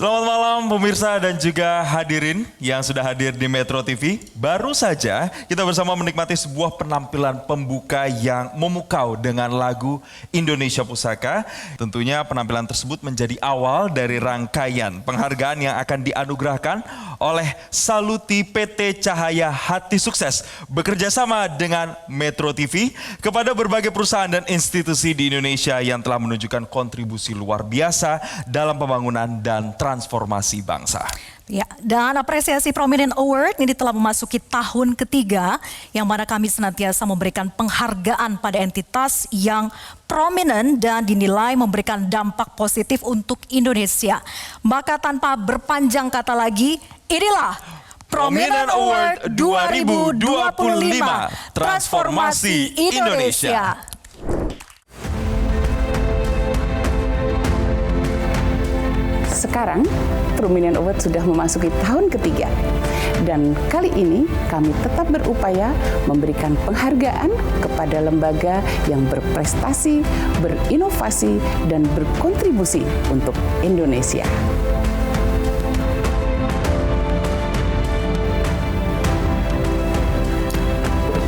Selamat malam pemirsa dan juga hadirin yang sudah hadir di Metro TV. Baru saja kita bersama menikmati sebuah penampilan pembuka yang memukau dengan lagu Indonesia Pusaka. Tentunya penampilan tersebut menjadi awal dari rangkaian penghargaan yang akan dianugerahkan oleh Saluti PT Cahaya Hati Sukses bekerja sama dengan Metro TV kepada berbagai perusahaan dan institusi di Indonesia yang telah menunjukkan kontribusi luar biasa dalam pembangunan dan transformasi bangsa. Ya, dan apresiasi Prominent Award ini telah memasuki tahun ketiga yang mana kami senantiasa memberikan penghargaan pada entitas yang prominent dan dinilai memberikan dampak positif untuk Indonesia. Maka tanpa berpanjang kata lagi, inilah Prominent Award 2025 Transformasi Indonesia. Sekarang, Prominent Award sudah memasuki tahun ketiga. Dan kali ini kami tetap berupaya memberikan penghargaan kepada lembaga yang berprestasi, berinovasi, dan berkontribusi untuk Indonesia.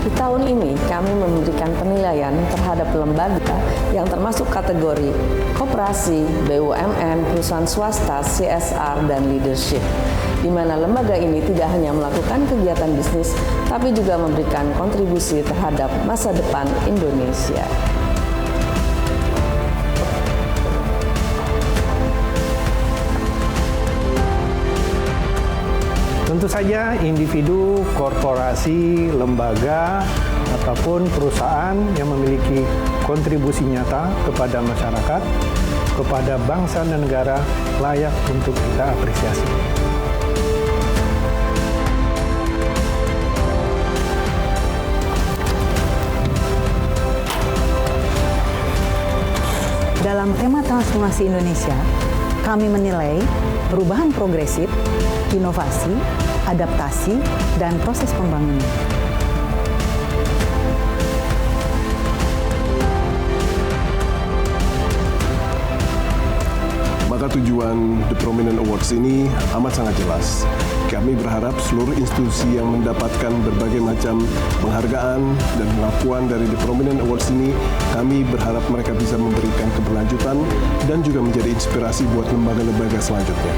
Di tahun ini kami memberikan penilaian terhadap lembaga yang termasuk kategori koperasi, BUMN, perusahaan swasta, CSR, dan leadership. Di mana lembaga ini tidak hanya melakukan kegiatan bisnis, tapi juga memberikan kontribusi terhadap masa depan Indonesia. Tentu saja individu, korporasi, lembaga, ataupun perusahaan yang memiliki kontribusi nyata kepada masyarakat, kepada bangsa dan negara layak untuk kita apresiasi. Dalam tema transformasi Indonesia, kami menilai perubahan progresif, inovasi, adaptasi, dan proses pembangunan. Maka tujuan The Prominent Awards ini amat sangat jelas. Kami berharap seluruh institusi yang mendapatkan berbagai macam penghargaan dan pengakuan dari The Prominent Awards ini, kami berharap mereka bisa memberikan keberlanjutan dan juga menjadi inspirasi buat lembaga-lembaga selanjutnya.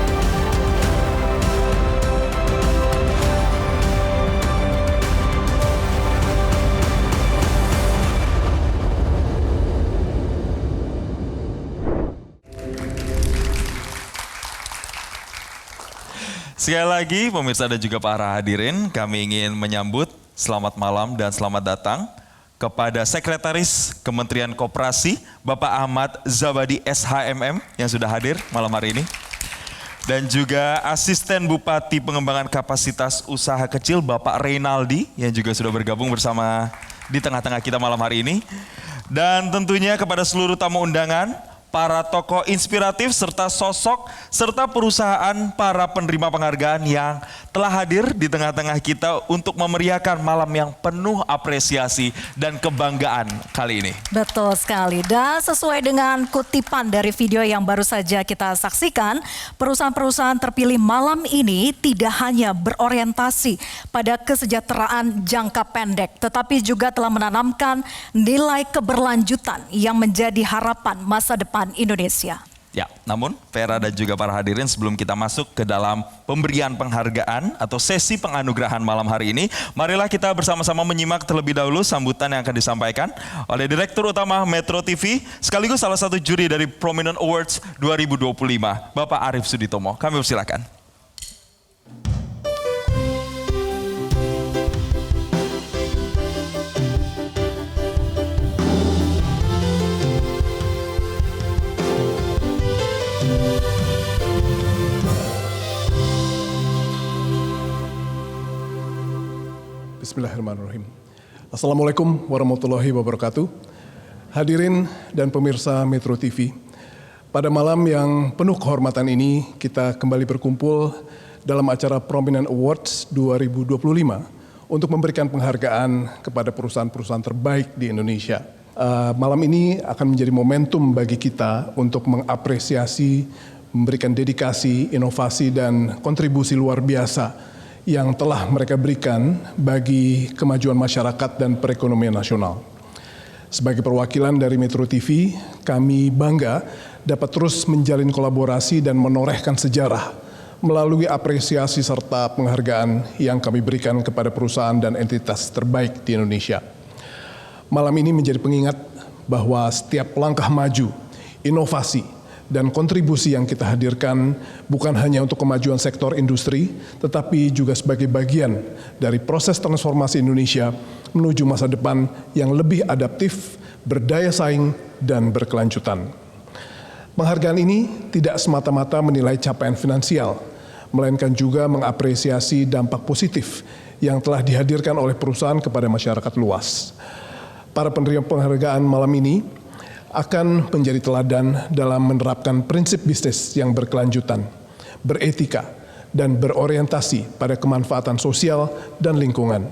Sekali lagi pemirsa dan juga para hadirin, kami ingin menyambut selamat malam dan selamat datang kepada Sekretaris Kementerian Koperasi Bapak Ahmad Zabadi SHMM yang sudah hadir malam hari ini. Dan juga Asisten Bupati Pengembangan Kapasitas Usaha Kecil Bapak Reynaldi yang juga sudah bergabung bersama di tengah-tengah kita malam hari ini. Dan tentunya kepada seluruh tamu undangan, para tokoh inspiratif serta sosok serta perusahaan para penerima penghargaan yang telah hadir di tengah-tengah kita untuk memeriahkan malam yang penuh apresiasi dan kebanggaan kali ini. Betul sekali, dan sesuai dengan kutipan dari video yang baru saja kita saksikan, perusahaan-perusahaan terpilih malam ini tidak hanya berorientasi pada kesejahteraan jangka pendek, tetapi juga telah menanamkan nilai keberlanjutan yang menjadi harapan masa depan Indonesia. Ya, namun Vera dan juga para hadirin, sebelum kita masuk ke dalam pemberian penghargaan atau sesi penganugerahan malam hari ini, marilah kita bersama-sama menyimak terlebih dahulu sambutan yang akan disampaikan oleh Direktur Utama Metro TV sekaligus salah satu juri dari Prominent Awards 2025, Bapak Arief Suditomo. Kami persilakan. Bismillahirrahmanirrahim. Assalamualaikum warahmatullahi wabarakatuh. Hadirin dan pemirsa Metro TV, pada malam yang penuh kehormatan ini kita kembali berkumpul dalam acara Prominent Awards 2025 untuk memberikan penghargaan kepada perusahaan-perusahaan terbaik di Indonesia. Malam ini akan menjadi momentum bagi kita untuk mengapresiasi memberikan dedikasi, inovasi, dan kontribusi luar biasa yang telah mereka berikan bagi kemajuan masyarakat dan perekonomian nasional. Sebagai perwakilan dari Metro TV, kami bangga dapat terus menjalin kolaborasi dan menorehkan sejarah melalui apresiasi serta penghargaan yang kami berikan kepada perusahaan dan entitas terbaik di Indonesia. Malam ini menjadi pengingat bahwa setiap langkah maju, inovasi, dan kontribusi yang kita hadirkan bukan hanya untuk kemajuan sektor industri, tetapi juga sebagai bagian dari proses transformasi Indonesia menuju masa depan yang lebih adaptif, berdaya saing, dan berkelanjutan. Penghargaan ini tidak semata-mata menilai capaian finansial, melainkan juga mengapresiasi dampak positif yang telah dihadirkan oleh perusahaan kepada masyarakat luas. Para penerima penghargaan malam ini akan menjadi teladan dalam menerapkan prinsip bisnis yang berkelanjutan, beretika, dan berorientasi pada kemanfaatan sosial dan lingkungan.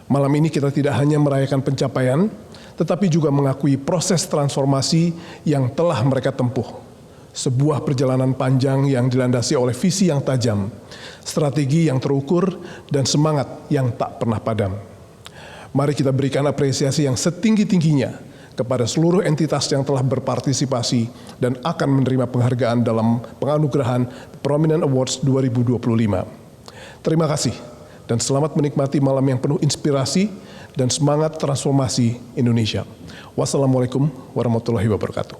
Malam ini kita tidak hanya merayakan pencapaian, tetapi juga mengakui proses transformasi yang telah mereka tempuh. Sebuah perjalanan panjang yang dilandasi oleh visi yang tajam, strategi yang terukur, dan semangat yang tak pernah padam. Mari kita berikan apresiasi yang setinggi-tingginya kepada seluruh entitas yang telah berpartisipasi dan akan menerima penghargaan dalam penganugerahan Prominent Awards 2025. Terima kasih dan selamat menikmati malam yang penuh inspirasi dan semangat transformasi Indonesia. Wassalamualaikum warahmatullahi wabarakatuh.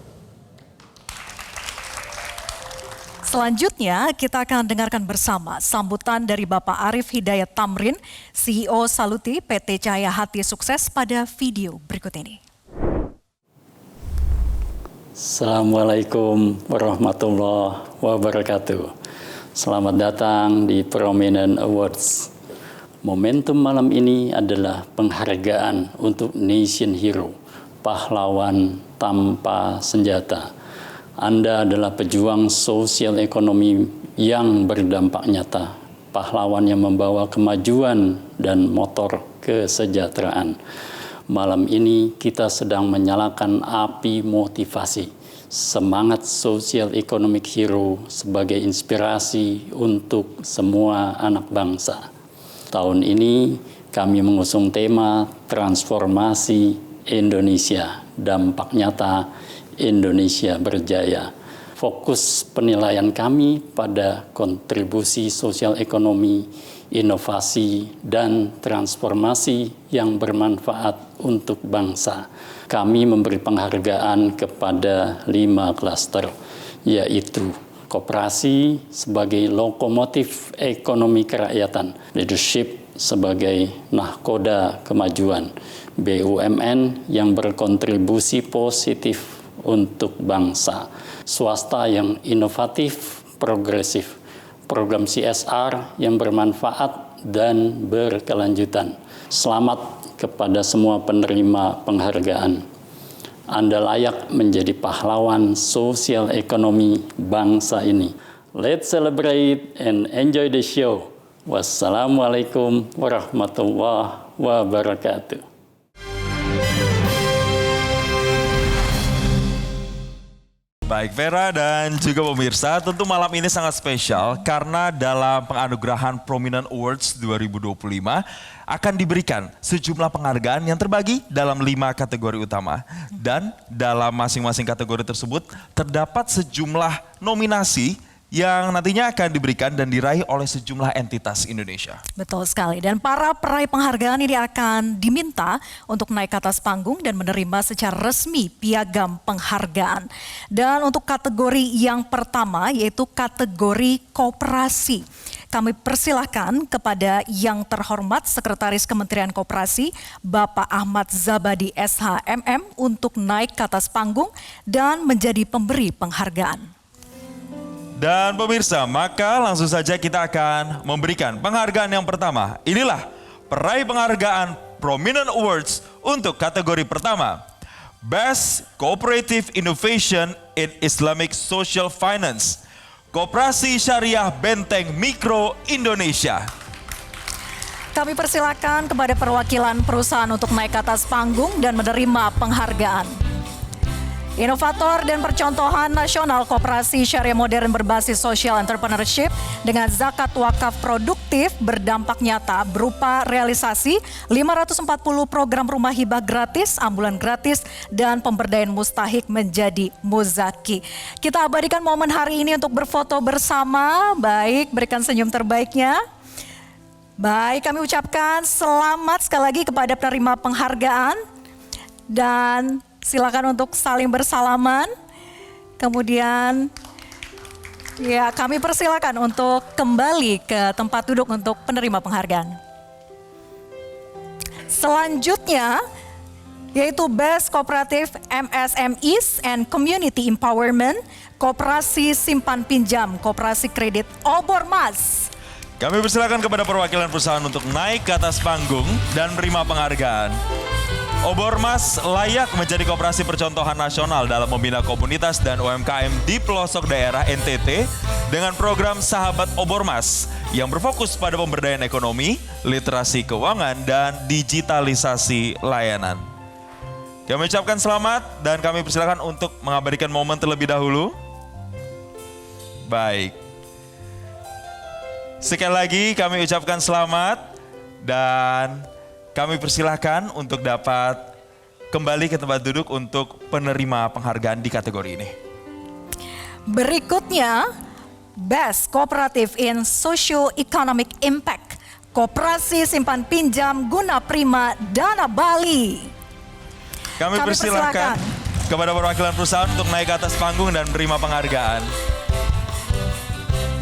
Selanjutnya kita akan dengarkan bersama sambutan dari Bapak Arif Hidayat Tamrin, CEO Saluti PT Cahaya Hati Sukses pada video berikut ini. Assalamualaikum warahmatullahi wabarakatuh. Selamat datang di Prominent Awards. Momentum malam ini adalah penghargaan untuk Nation Hero, pahlawan tanpa senjata. Anda adalah pejuang sosial ekonomi yang berdampak nyata, pahlawan yang membawa kemajuan dan motor kesejahteraan. Malam ini kita sedang menyalakan api motivasi, semangat sosial economic hero sebagai inspirasi untuk semua anak bangsa. Tahun ini kami mengusung tema transformasi Indonesia, dampak nyata Indonesia berjaya. Fokus penilaian kami pada kontribusi sosial ekonomi, inovasi, dan transformasi yang bermanfaat untuk bangsa. Kami memberi penghargaan kepada 5 klaster, yaitu koperasi sebagai lokomotif ekonomi kerakyatan, leadership sebagai nahkoda kemajuan, BUMN yang berkontribusi positif untuk bangsa, swasta yang inovatif, progresif, program CSR yang bermanfaat dan berkelanjutan. Selamat kepada semua penerima penghargaan. Anda layak menjadi pahlawan sosial ekonomi bangsa ini. Let's celebrate and enjoy the show. Wassalamualaikum warahmatullahi wabarakatuh. Baik Vera dan juga pemirsa, tentu malam ini sangat spesial karena dalam penganugerahan Prominent Awards 2025 akan diberikan sejumlah penghargaan yang terbagi dalam 5 kategori utama. Dan dalam masing-masing kategori tersebut terdapat sejumlah nominasi yang nantinya akan diberikan dan diraih oleh sejumlah entitas Indonesia. Betul sekali, dan para peraih penghargaan ini akan diminta untuk naik ke atas panggung dan menerima secara resmi piagam penghargaan. Dan untuk kategori yang pertama yaitu kategori koperasi. Kami persilahkan kepada yang terhormat Sekretaris Kementerian Koperasi Bapak Ahmad Zabadi SH.MM untuk naik ke atas panggung dan menjadi pemberi penghargaan. Dan pemirsa, maka langsung saja kita akan memberikan penghargaan yang pertama. Inilah peraih penghargaan Prominent Awards untuk kategori pertama. Best Cooperative Innovation in Islamic Social Finance. Koperasi Syariah Benteng Mikro Indonesia. Kami persilakan kepada perwakilan perusahaan untuk naik ke atas panggung dan menerima penghargaan. Inovator dan percontohan nasional koperasi syariah modern berbasis social entrepreneurship dengan zakat wakaf produktif berdampak nyata berupa realisasi 540 program rumah hibah gratis, ambulan gratis, dan pemberdayaan mustahik menjadi muzaki. Kita abadikan momen hari ini untuk berfoto bersama. Baik, berikan senyum terbaiknya. Baik, kami ucapkan selamat sekali lagi kepada penerima penghargaan dan silakan untuk saling bersalaman. Kemudian ya, kami persilakan untuk kembali ke tempat duduk untuk penerima penghargaan. Selanjutnya yaitu Best Cooperative MSMEs and Community Empowerment, Koperasi Simpan Pinjam, Koperasi Kredit Obormas. Kami persilakan kepada perwakilan perusahaan untuk naik ke atas panggung dan menerima penghargaan. Obormas layak menjadi koperasi percontohan nasional dalam membina komunitas dan UMKM di pelosok daerah NTT dengan program Sahabat Obormas yang berfokus pada pemberdayaan ekonomi, literasi keuangan, dan digitalisasi layanan. Kami ucapkan selamat dan kami persilakan untuk mengabadikan momen terlebih dahulu. Baik. Sekali lagi kami ucapkan selamat dan kami persilahkan untuk dapat kembali ke tempat duduk untuk penerima penghargaan di kategori ini. Berikutnya, Best Cooperative in Socio-Economic Impact, Koperasi Simpan Pinjam Guna Prima Dana Bali. Kami persilahkan kepada perwakilan perusahaan untuk naik ke atas panggung dan menerima penghargaan.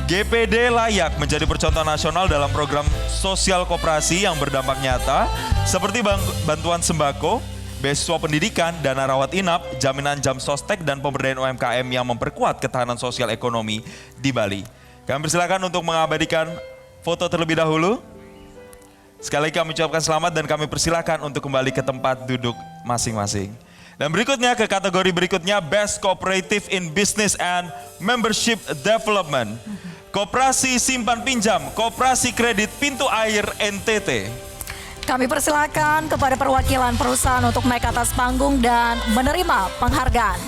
GPD layak menjadi percontoh nasional dalam program sosial koperasi yang berdampak nyata seperti bantuan sembako, beasiswa pendidikan, dana rawat inap, jaminan jam sostek, dan pemberdayaan UMKM yang memperkuat ketahanan sosial ekonomi di Bali. Kami persilakan untuk mengabadikan foto terlebih dahulu. Sekali lagi kami ucapkan selamat dan kami persilakan untuk kembali ke tempat duduk masing-masing. Dan berikutnya ke kategori berikutnya Best Cooperative in Business and Membership Development. Koperasi Simpan Pinjam, Koperasi Kredit Pintu Air NTT. Kami persilakan kepada perwakilan perusahaan untuk naik ke atas panggung dan menerima penghargaan.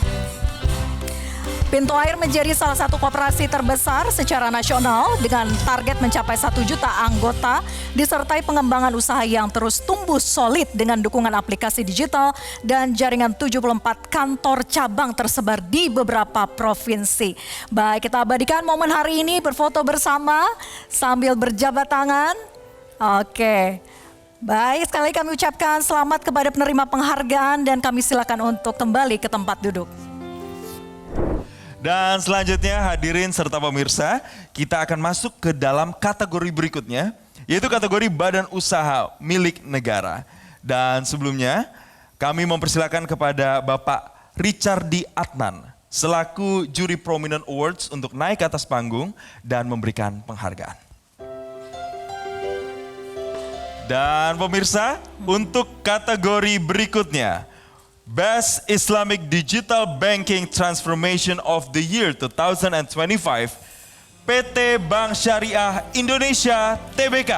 Pintu Air menjadi salah satu koperasi terbesar secara nasional dengan target mencapai 1 juta anggota disertai pengembangan usaha yang terus tumbuh solid dengan dukungan aplikasi digital dan jaringan 74 kantor cabang tersebar di beberapa provinsi. Baik, kita abadikan momen hari ini berfoto bersama sambil berjabat tangan. Oke. Baik, sekali lagi kami ucapkan selamat kepada penerima penghargaan dan kami silakan untuk kembali ke tempat duduk. Dan selanjutnya hadirin serta pemirsa, kita akan masuk ke dalam kategori berikutnya, yaitu kategori badan usaha milik negara. Dan sebelumnya kami mempersilakan kepada Bapak Richard D. Adnan selaku juri Prominent Awards untuk naik ke atas panggung dan memberikan penghargaan. Dan pemirsa, untuk kategori berikutnya, Best Islamic Digital Banking Transformation of the Year 2025, PT Bank Syariah Indonesia Tbk.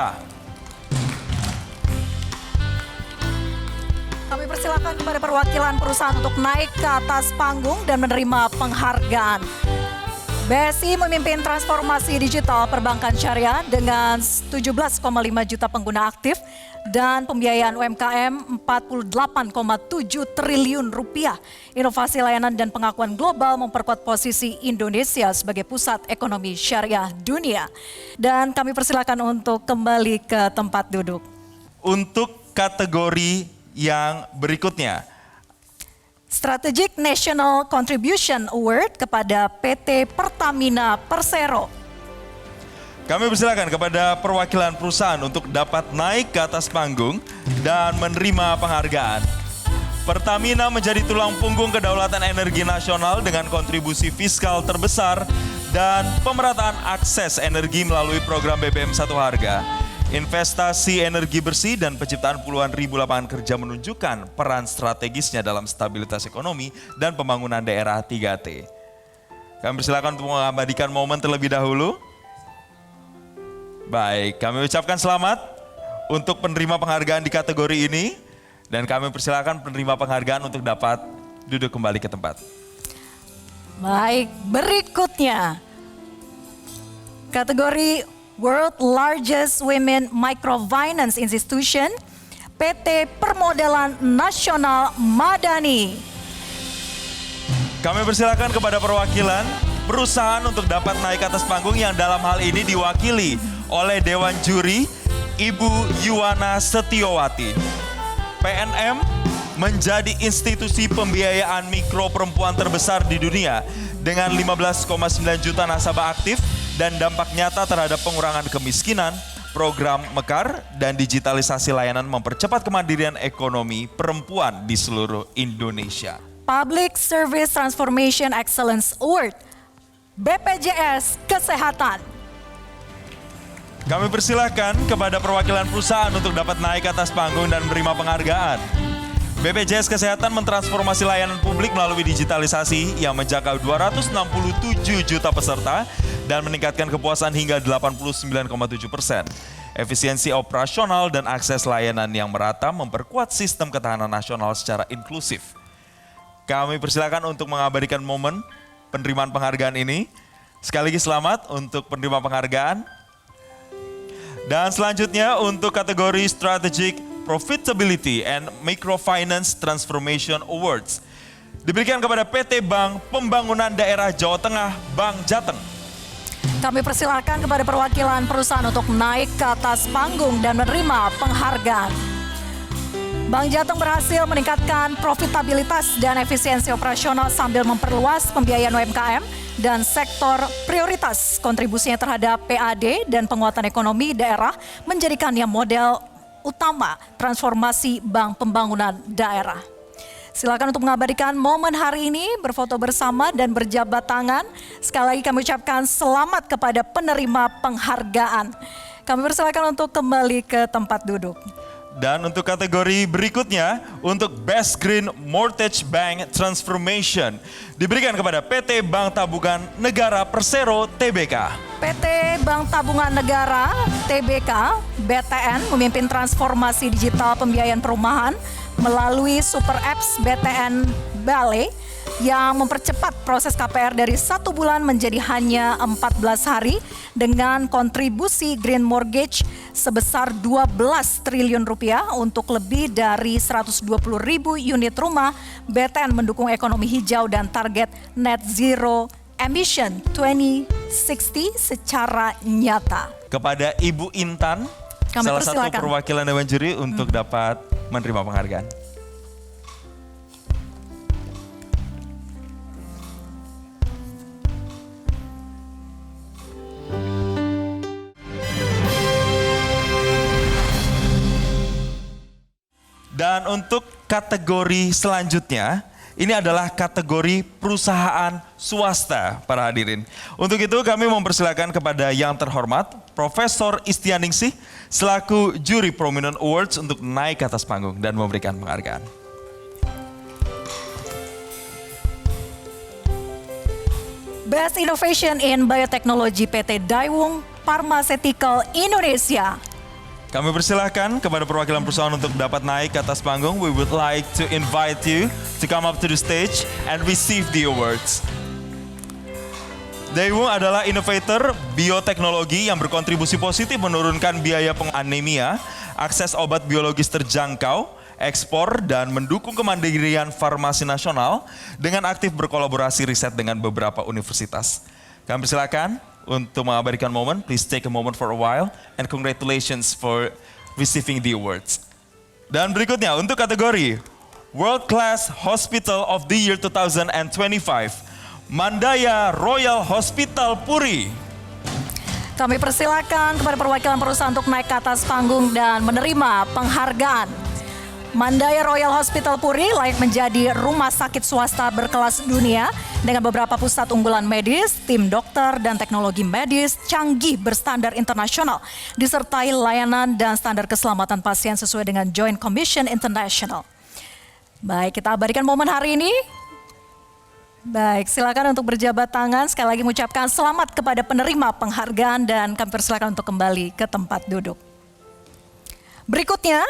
Kami persilakan kepada perwakilan perusahaan untuk naik ke atas panggung dan menerima penghargaan. BSI memimpin transformasi digital perbankan syariah dengan 17,5 juta pengguna aktif dan pembiayaan UMKM 48,7 triliun rupiah. Inovasi layanan dan pengakuan global memperkuat posisi Indonesia sebagai pusat ekonomi syariah dunia. Dan kami persilakan untuk kembali ke tempat duduk. Untuk kategori yang berikutnya, Strategic National Contribution Award kepada PT Pertamina Persero. kami persilakan kepada perwakilan perusahaan untuk dapat naik ke atas panggung dan menerima penghargaan. Pertamina menjadi tulang punggung kedaulatan energi nasional dengan kontribusi fiskal terbesar dan pemerataan akses energi melalui program BBM Satu Harga. Investasi energi bersih dan penciptaan puluhan ribu lapangan kerja menunjukkan peran strategisnya dalam stabilitas ekonomi dan pembangunan daerah 3T. Kami persilakan untuk mengabadikan momen terlebih dahulu. Baik, kami ucapkan selamat untuk penerima penghargaan di kategori ini dan kami persilakan penerima penghargaan untuk dapat duduk kembali ke tempat. Baik, berikutnya kategori World Largest Women Microfinance Institution, PT Permodalan Nasional Madani. Kami persilakan kepada perwakilan perusahaan untuk dapat naik ke atas panggung yang dalam hal ini diwakili oleh Dewan Juri Ibu Yuwana Setiowati. PNM menjadi institusi pembiayaan mikro perempuan terbesar di dunia dengan 15,9 juta nasabah aktif dan dampak nyata terhadap pengurangan kemiskinan, program Mekar, dan digitalisasi layanan mempercepat kemandirian ekonomi perempuan di seluruh Indonesia. Public Service Transformation Excellence Award, BPJS Kesehatan. Kami persilahkan kepada perwakilan perusahaan untuk dapat naik ke atas panggung dan menerima penghargaan. BPJS Kesehatan mentransformasi layanan publik melalui digitalisasi yang menjangkau 267 juta peserta dan meningkatkan kepuasan hingga 89,7%. Efisiensi operasional dan akses layanan yang merata memperkuat sistem ketahanan nasional secara inklusif. Kami persilakan untuk mengabadikan momen penerimaan penghargaan ini. Sekali lagi selamat untuk penerima penghargaan. Dan selanjutnya untuk kategori Strategic Profitability and Microfinance Transformation Awards diberikan kepada PT Bank Pembangunan Daerah Jawa Tengah, Bank Jateng. Kami persilakan kepada perwakilan perusahaan untuk naik ke atas panggung dan menerima penghargaan. Bank Jateng berhasil meningkatkan profitabilitas dan efisiensi operasional sambil memperluas pembiayaan UMKM dan sektor prioritas. Kontribusinya terhadap PAD dan penguatan ekonomi daerah menjadikannya model utama transformasi Bank Pembangunan Daerah. Silakan untuk mengabadikan momen hari ini, berfoto bersama dan berjabat tangan. Sekali lagi kami ucapkan selamat kepada penerima penghargaan. Kami persilakan untuk kembali ke tempat duduk. Dan untuk kategori berikutnya, untuk Best Green Mortgage Bank Transformation, diberikan kepada PT Bank Tabungan Negara Persero Tbk. PT Bank Tabungan Negara Tbk, BTN, memimpin transformasi digital pembiayaan perumahan melalui Super Apps BTN Balai yang mempercepat proses KPR dari 1 bulan menjadi hanya 14 hari dengan kontribusi Green Mortgage sebesar 12 triliun rupiah untuk lebih dari 120 ribu unit rumah. BTN mendukung ekonomi hijau dan target net zero emission 2060 secara nyata. Kepada Ibu Intan, Kami salah satu persilakan. perwakilan Dewan Juri untuk dapat menerima penghargaan. Dan untuk kategori selanjutnya, ini adalah kategori perusahaan swasta, para hadirin. Untuk itu kami mempersilakan kepada yang terhormat, Profesor Istianingsih, selaku Juri Prominent Awards untuk naik ke atas panggung dan memberikan penghargaan. Best Innovation in Biotechnology PT Daewoo Pharmaceutical Indonesia. Kami persilahkan kepada perwakilan perusahaan untuk dapat naik ke atas panggung. We would like to invite you to come up to the stage and receive the awards. Daewoo adalah inovator bioteknologi yang berkontribusi positif menurunkan biaya anemia, akses obat biologis terjangkau, ekspor, dan mendukung kemandirian farmasi nasional dengan aktif berkolaborasi riset dengan beberapa universitas. Kami persilakan untuk mengabadikan momen. Please take a moment for a while and congratulations for receiving the awards. Dan berikutnya untuk kategori World Class Hospital of the Year 2025, Mandaya Royal Hospital Puri. Kami persilakan kepada perwakilan perusahaan untuk naik ke atas panggung dan menerima penghargaan. Mandaya Royal Hospital Puri layak menjadi rumah sakit swasta berkelas dunia dengan beberapa pusat unggulan medis, tim dokter dan teknologi medis canggih berstandar internasional, disertai layanan dan standar keselamatan pasien sesuai dengan Joint Commission International. Baik, kita abadikan momen hari ini. Baik, silakan untuk berjabat tangan. Sekali lagi mengucapkan selamat kepada penerima penghargaan dan kami persilakan untuk kembali ke tempat duduk. Berikutnya,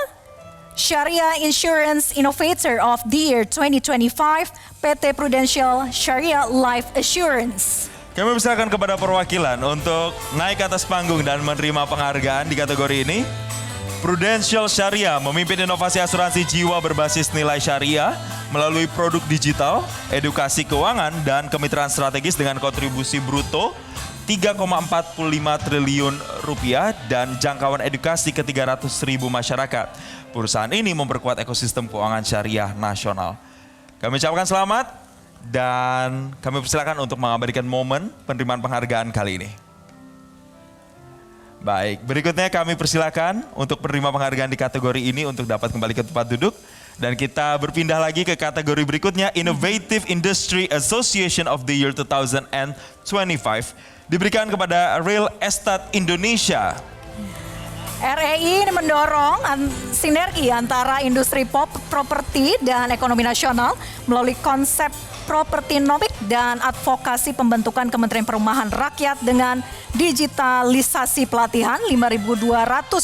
Sharia Insurance Innovator of the Year 2025, PT Prudential Sharia Life Assurance. Kami persilakan kepada perwakilan untuk naik ke atas panggung dan menerima penghargaan di kategori ini. Prudential Sharia memimpin inovasi asuransi jiwa berbasis nilai syariah melalui produk digital, edukasi keuangan, dan kemitraan strategis dengan kontribusi bruto 3,45 triliun rupiah dan jangkauan edukasi ke 300.000 masyarakat. Perusahaan ini memperkuat ekosistem keuangan syariah nasional. Kami ucapkan selamat dan kami persilakan untuk mengabadikan momen penerimaan penghargaan kali ini. Baik, berikutnya kami persilakan untuk penerima penghargaan di kategori ini untuk dapat kembali ke tempat duduk. Dan kita berpindah lagi ke kategori berikutnya, Innovative Industry Association of the Year 2025. Diberikan kepada Real Estate Indonesia. REI ini mendorong sinergi antara industri properti dan ekonomi nasional melalui konsep propertinomik dan advokasi pembentukan Kementerian Perumahan Rakyat dengan digitalisasi pelatihan 5.200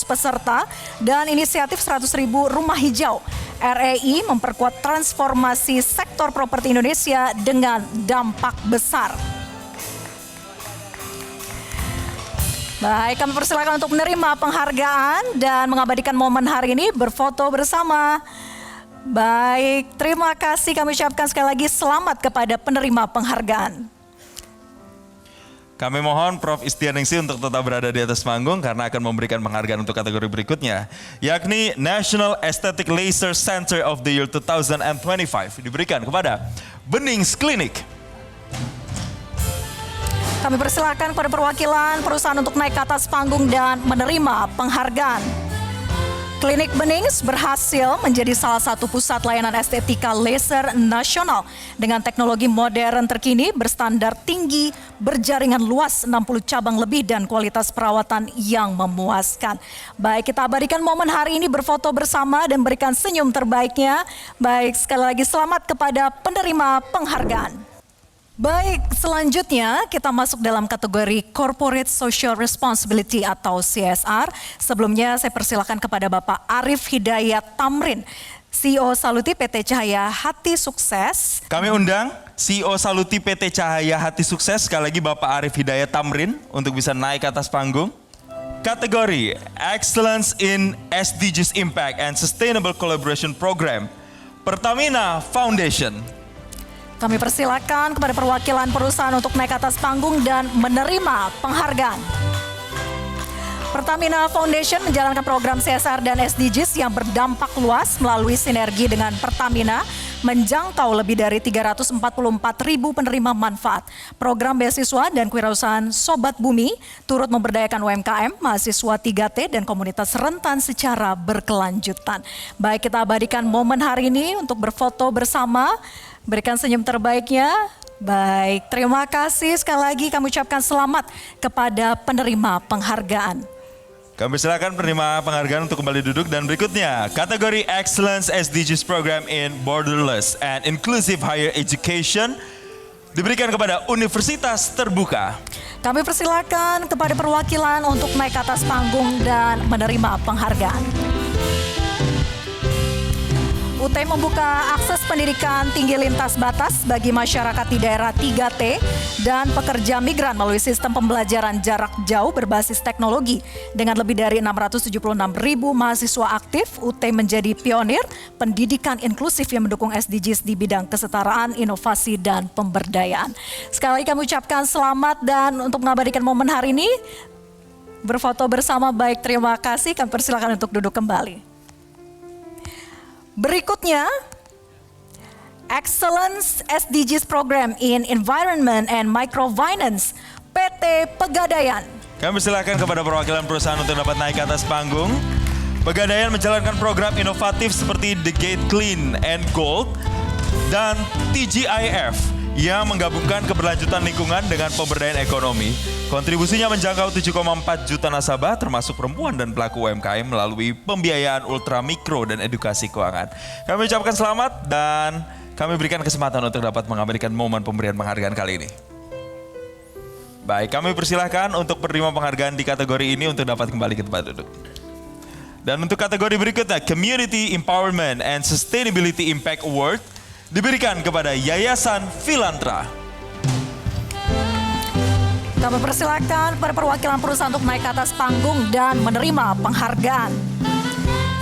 peserta dan inisiatif 100.000 rumah hijau. REI memperkuat transformasi sektor properti Indonesia dengan dampak besar. Baik, kami persilakan untuk menerima penghargaan dan mengabadikan momen hari ini berfoto bersama. Baik, terima kasih kami ucapkan sekali lagi selamat kepada penerima penghargaan. Kami mohon Prof. Istianingsih untuk tetap berada di atas panggung karena akan memberikan penghargaan untuk kategori berikutnya, yakni National Aesthetic Laser Center of the Year 2025 diberikan kepada Benings Clinic. Kami persilakan kepada perwakilan perusahaan untuk naik ke atas panggung dan menerima penghargaan. Klinik Benings berhasil menjadi salah satu pusat layanan estetika laser nasional dengan teknologi modern terkini, berstandar tinggi, berjaringan luas 60 cabang lebih dan kualitas perawatan yang memuaskan. Baik, kita abadikan momen hari ini berfoto bersama dan berikan senyum terbaiknya. Baik, sekali lagi selamat kepada penerima penghargaan. Baik, selanjutnya kita masuk dalam kategori Corporate Social Responsibility atau CSR. Sebelumnya saya persilakan kepada Bapak Arif Hidayat Tamrin, CEO Saluti PT Cahaya Hati Sukses. Kami undang CEO Saluti PT Cahaya Hati Sukses, sekali lagi Bapak Arif Hidayat Tamrin untuk bisa naik ke atas panggung. Kategori Excellence in SDGs Impact and Sustainable Collaboration Program, Pertamina Foundation. Kami persilakan kepada perwakilan perusahaan untuk naik ke atas panggung dan menerima penghargaan. Pertamina Foundation menjalankan program CSR dan SDGs yang berdampak luas melalui sinergi dengan Pertamina, menjangkau lebih dari 344.000 penerima manfaat. Program beasiswa dan kewirausahaan Sobat Bumi turut memberdayakan UMKM, mahasiswa 3T, dan komunitas rentan secara berkelanjutan. Baik, kita abadikan momen hari ini untuk berfoto bersama. Berikan senyum terbaiknya. Baik, terima kasih sekali lagi kami ucapkan selamat kepada penerima penghargaan. Kami silakan penerima penghargaan untuk kembali duduk dan berikutnya kategori Excellence SDGs Program in Borderless and Inclusive Higher Education diberikan kepada Universitas Terbuka. Kami persilakan kepada perwakilan untuk naik ke atas panggung dan menerima penghargaan. UT membuka akses pendidikan tinggi lintas batas bagi masyarakat di daerah 3T dan pekerja migran melalui sistem pembelajaran jarak jauh berbasis teknologi. Dengan lebih dari 676.000 mahasiswa aktif, UT menjadi pionir pendidikan inklusif yang mendukung SDGs di bidang kesetaraan, inovasi, dan pemberdayaan. Sekali lagi kami ucapkan selamat dan untuk mengabadikan momen hari ini, berfoto bersama. Baik, terima kasih. Kami persilakan untuk duduk kembali. Berikutnya, Excellence SDGs Program in Environment and Microfinance, PT Pegadaian. Kami silakan kepada perwakilan perusahaan untuk dapat naik ke atas panggung. Pegadaian menjalankan program inovatif seperti The Gate Clean and Gold dan TGIF yang menggabungkan keberlanjutan lingkungan dengan pemberdayaan ekonomi. Kontribusinya menjangkau 7,4 juta nasabah termasuk perempuan dan pelaku UMKM melalui pembiayaan ultra mikro dan edukasi keuangan. Kami ucapkan selamat dan kami berikan kesempatan untuk dapat mengabadikan momen pemberian penghargaan kali ini. Baik, kami persilahkan untuk penerima penghargaan di kategori ini untuk dapat kembali ke tempat duduk. Dan untuk kategori berikutnya, Community Empowerment and Sustainability Impact Award, diberikan kepada Yayasan Filantra. Kami persilakan pada perwakilan perusahaan untuk naik ke atas panggung dan menerima penghargaan.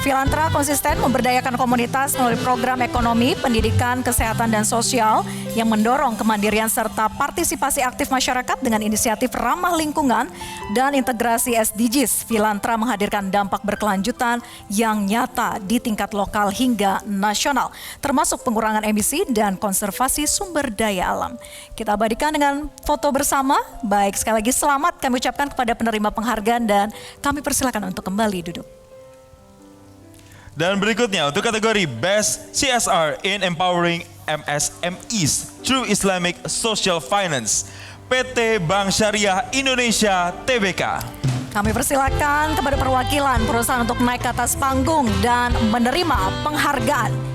Filantra konsisten memberdayakan komunitas melalui program ekonomi, pendidikan, kesehatan, dan sosial yang mendorong kemandirian serta partisipasi aktif masyarakat dengan inisiatif ramah lingkungan dan integrasi SDGs. Filantra menghadirkan dampak berkelanjutan yang nyata di tingkat lokal hingga nasional, termasuk pengurangan emisi dan konservasi sumber daya alam. Kita abadikan dengan foto bersama. Baik, sekali lagi selamat kami ucapkan kepada penerima penghargaan dan kami persilakan untuk kembali duduk. Dan berikutnya untuk kategori Best CSR in Empowering MSMEs Through Islamic Social Finance, PT Bank Syariah Indonesia Tbk. Kami persilakan kepada perwakilan perusahaan untuk naik ke atas panggung dan menerima penghargaan.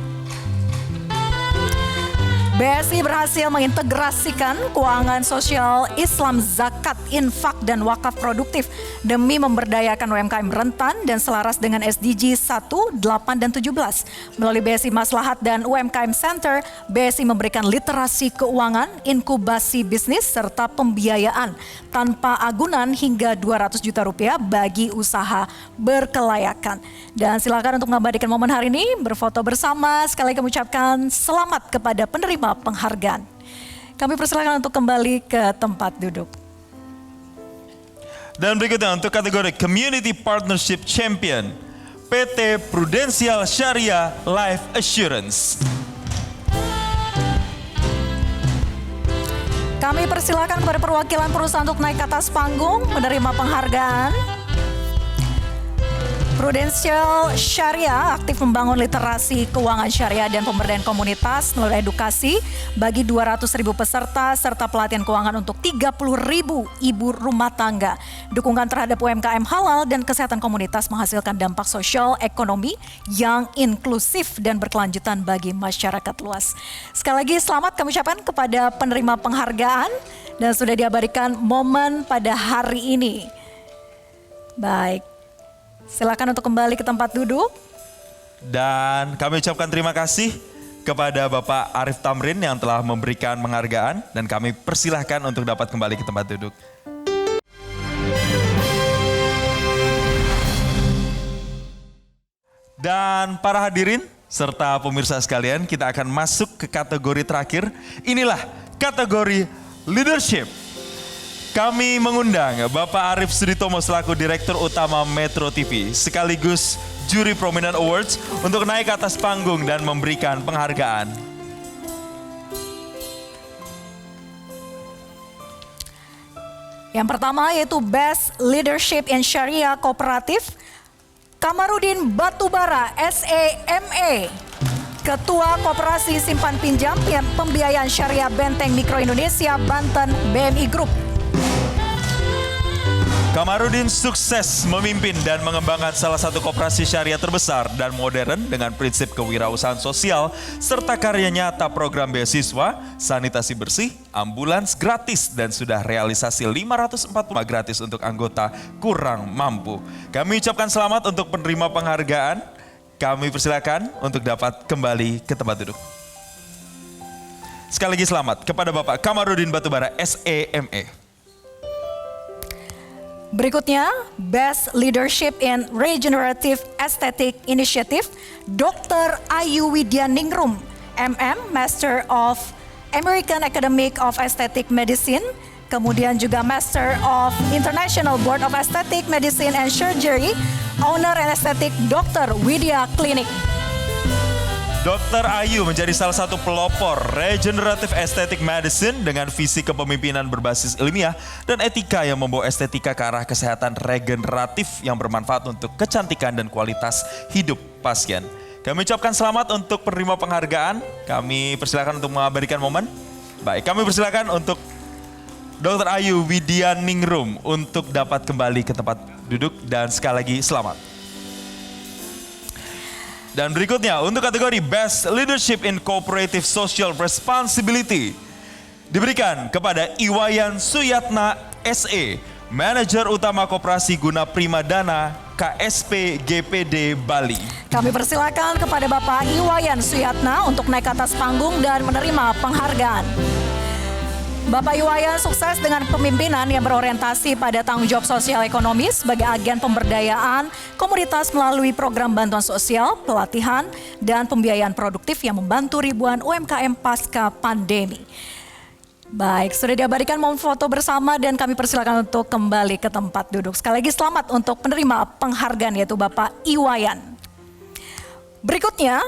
BSI berhasil mengintegrasikan keuangan sosial Islam, zakat, infak, dan wakaf produktif demi memberdayakan UMKM rentan dan selaras dengan SDG 1, 8, dan 17. Melalui BSI Maslahat dan UMKM Center, BSI memberikan literasi keuangan, inkubasi bisnis, serta pembiayaan tanpa agunan hingga 200 juta rupiah bagi usaha berkelayakan. Dan silakan untuk mengabadikan momen hari ini, berfoto bersama, sekali lagi kami ucapkan selamat kepada penerima penghargaan. Kami persilakan untuk kembali ke tempat duduk. Dan berikutnya untuk kategori Community Partnership Champion, PT Prudential Syariah Life Assurance. Kami persilakan kepada perwakilan perusahaan untuk naik ke atas panggung menerima penghargaan. Prudential Syariah aktif membangun literasi keuangan syariah dan pemberdayaan komunitas melalui edukasi bagi 200.000 peserta serta pelatihan keuangan untuk 30.000 ibu rumah tangga. Dukungan terhadap UMKM halal dan kesehatan komunitas menghasilkan dampak sosial ekonomi yang inklusif dan berkelanjutan bagi masyarakat luas. Sekali lagi selamat kami ucapkan kepada penerima penghargaan dan sudah diabadikan momen pada hari ini. Baik. Silakan untuk kembali ke tempat duduk. Dan kami ucapkan terima kasih kepada Bapak Arif Tamrin yang telah memberikan penghargaan dan kami persilahkan untuk dapat kembali ke tempat duduk. Dan para hadirin serta pemirsa sekalian, kita akan masuk ke kategori terakhir. Inilah kategori leadership. Kami mengundang Bapak Arief Suditomo selaku Direktur Utama Metro TV sekaligus juri Prominent Awards untuk naik ke atas panggung dan memberikan penghargaan. Yang pertama yaitu Best Leadership in Syariah Kooperatif, Kamarudin Batubara SEME, Ketua Koperasi Simpan Pinjam Pembiayaan Syariah Benteng Mikro Indonesia Banten BMI Group. Kamarudin sukses memimpin dan mengembangkan salah satu koperasi syariah terbesar dan modern dengan prinsip kewirausahaan sosial serta karya nyata program beasiswa, sanitasi bersih, ambulans gratis dan sudah realisasi 545 gratis untuk anggota kurang mampu. Kami ucapkan selamat untuk penerima penghargaan. Kami persilakan untuk dapat kembali ke tempat duduk. Sekali lagi selamat kepada Bapak Kamarudin Batubara SEME. Berikutnya, Best Leadership in Regenerative Aesthetic Initiative, Dr. Ayu Widyaningrum, MM, Master of American Academic of Aesthetic Medicine, kemudian juga Master of International Board of Aesthetic Medicine and Surgery, Owner and Aesthetic Dr. Widya Clinic. Dr. Ayu menjadi salah satu pelopor regenerative aesthetic medicine dengan visi kepemimpinan berbasis ilmiah dan etika yang membawa estetika ke arah kesehatan regeneratif yang bermanfaat untuk kecantikan dan kualitas hidup pasien. Kami ucapkan selamat untuk penerima penghargaan. Kami persilakan untuk mengabadikan momen. Baik, kami persilakan untuk Dr. Ayu Widyaningrum untuk dapat kembali ke tempat duduk dan sekali lagi selamat. Dan berikutnya untuk kategori Best Leadership in Cooperative Social Responsibility diberikan kepada Iwayan Suyatna SE, Manajer Utama Koperasi Guna Prima Dana KSP GPD Bali. Kami persilakan kepada Bapak Iwayan Suyatna untuk naik ke atas panggung dan menerima penghargaan. Bapak Iwayan sukses dengan kepemimpinan yang berorientasi pada tanggung jawab sosial ekonomi sebagai agen pemberdayaan komunitas melalui program bantuan sosial, pelatihan, dan pembiayaan produktif yang membantu ribuan UMKM pasca pandemi. Baik, sudah diabadikan momen foto bersama dan kami persilakan untuk kembali ke tempat duduk. Sekali lagi selamat untuk penerima penghargaan yaitu Bapak Iwayan. Berikutnya,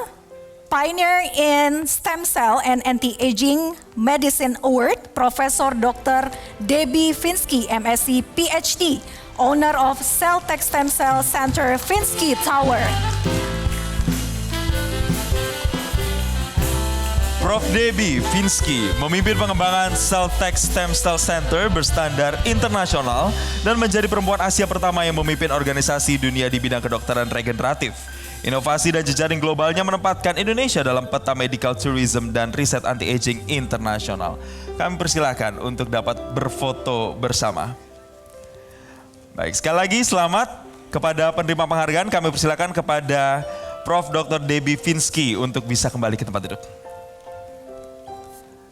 Pioneer in Stem Cell and Anti-Aging Medicine Award, Profesor Dr. Debbie Finsky, MSc PhD, owner of Celltech Stem Cell Center, Finsky Tower. Prof. Debbie Finsky memimpin pengembangan Celltech Stem Cell Center berstandar internasional dan menjadi perempuan Asia pertama yang memimpin organisasi dunia di bidang kedokteran regeneratif. Inovasi dan jejaring globalnya menempatkan Indonesia dalam peta medical tourism dan riset anti-aging internasional. Kami persilahkan untuk dapat berfoto bersama. Baik, sekali lagi selamat kepada penerima penghargaan. Kami persilahkan kepada Prof. Dr. Debbie Finsky untuk bisa kembali ke tempat duduk.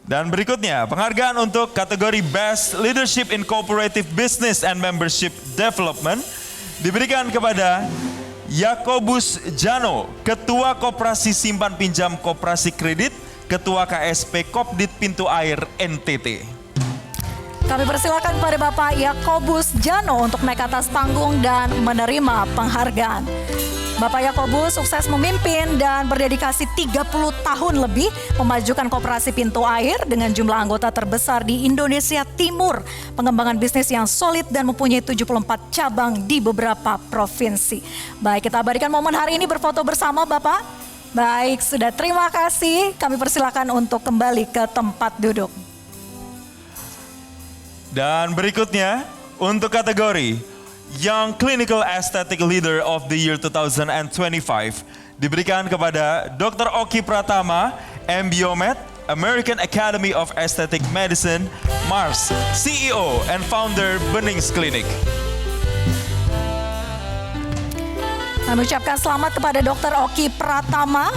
Dan berikutnya, penghargaan untuk kategori Best Leadership in Cooperative Business and Membership Development diberikan kepada Yakobus Jano, Ketua Koperasi Simpan Pinjam Koperasi Kredit, Ketua KSP Kopdit Pintu Air NTT. Kami persilakan kepada Bapak Yakobus Jano untuk naik ke atas panggung dan menerima penghargaan. Bapak Yakobus sukses memimpin dan berdedikasi 30 tahun lebih memajukan koperasi pintu air dengan jumlah anggota terbesar di Indonesia Timur, pengembangan bisnis yang solid dan mempunyai 74 cabang di beberapa provinsi. Baik, kita abadikan momen hari ini berfoto bersama Bapak. Baik, sudah, terima kasih. Kami persilakan untuk kembali ke tempat duduk. Dan berikutnya untuk kategori Young Clinical Aesthetic Leader of the Year 2025 diberikan kepada Dr. Oki Pratama, MBiomed, American Academy of Aesthetic Medicine, Mars, CEO and founder Benings Clinic. Kami ucapkan selamat kepada Dr. Oki Pratama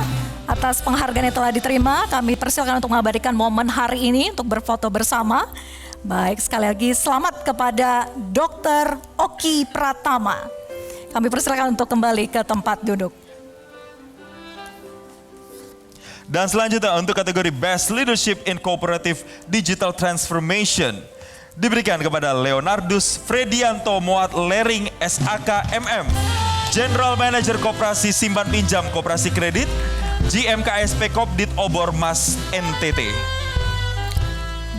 atas penghargaan yang telah diterima. Kami persilakan untuk mengabadikan momen hari ini untuk berfoto bersama. Baik, sekali lagi selamat kepada Dr. Oki Pratama. Kami persilakan untuk kembali ke tempat duduk. Dan selanjutnya untuk kategori Best Leadership in Cooperative Digital Transformation diberikan kepada Leonardus Fredianto Moat Lering SAK MM, General Manager Koperasi Simpan Pinjam Koperasi Kredit, GMKSP Kopdit Obor Mas NTT.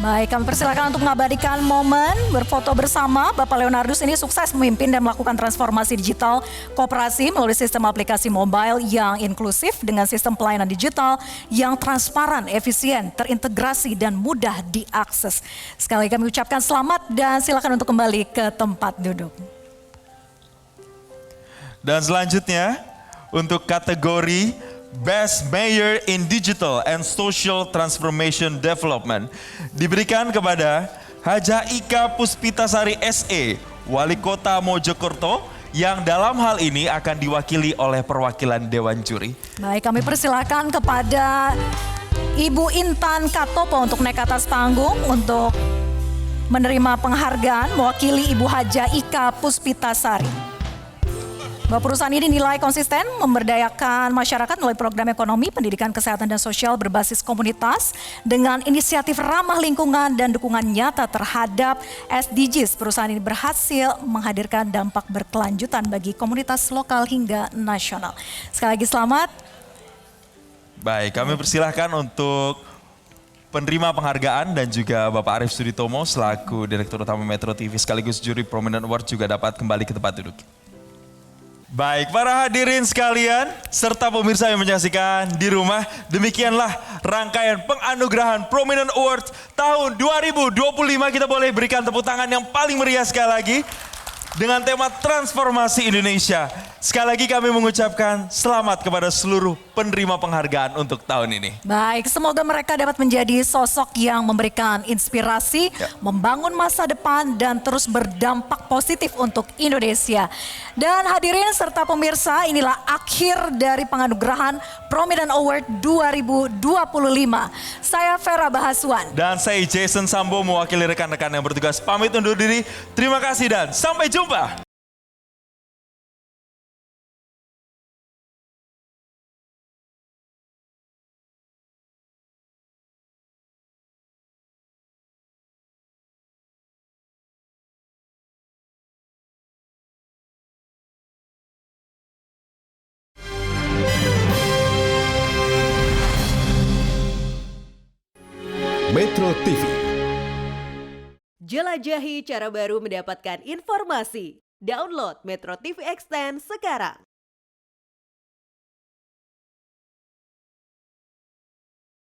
Baik, kami persilakan untuk mengabadikan momen berfoto bersama. Bapak Leonardus ini sukses memimpin dan melakukan transformasi digital koperasi melalui sistem aplikasi mobile yang inklusif dengan sistem pelayanan digital yang transparan, efisien, terintegrasi, dan mudah diakses. Sekali lagi kami ucapkan selamat dan silakan untuk kembali ke tempat duduk. Dan selanjutnya untuk kategori Best Mayor in Digital and Social Transformation Development diberikan kepada Haja Ika Puspitasari SE, Wali Kota Mojokerto, yang dalam hal ini akan diwakili oleh perwakilan Dewan Juri. Baik, kami persilakan kepada Ibu Intan Katopo untuk naik ke atas panggung untuk menerima penghargaan mewakili Ibu Haja Ika Puspitasari. Bahwa perusahaan ini dinilai konsisten memberdayakan masyarakat melalui program ekonomi, pendidikan, kesehatan, dan sosial berbasis komunitas dengan inisiatif ramah lingkungan dan dukungan nyata terhadap SDGs. Perusahaan ini berhasil menghadirkan dampak berkelanjutan bagi komunitas lokal hingga nasional. Sekali lagi selamat. Baik, kami persilahkan untuk penerima penghargaan dan juga Bapak Arief Suditomo selaku Direktur Utama Metro TV sekaligus juri Prominent Award juga dapat kembali ke tempat duduk. Baik, para hadirin sekalian, serta pemirsa yang menyaksikan di rumah, demikianlah rangkaian penganugerahan Prominent Award tahun 2025. Kita boleh berikan tepuk tangan yang paling meriah sekali lagi dengan tema Transformasi Indonesia. sekali lagi kami mengucapkan selamat kepada seluruh penerima penghargaan untuk tahun ini. Baik, semoga mereka dapat menjadi sosok yang memberikan inspirasi, membangun masa depan dan terus berdampak positif untuk Indonesia. Dan hadirin serta pemirsa, inilah akhir dari penganugerahan Prominent Award 2025. Saya Vera Bahaswan. Dan saya Jason Sambo mewakili rekan-rekan yang bertugas pamit undur diri. Terima kasih dan sampai jumpa. Metro TV. Jelajahi cara baru mendapatkan informasi. Download Metro TV Extend sekarang.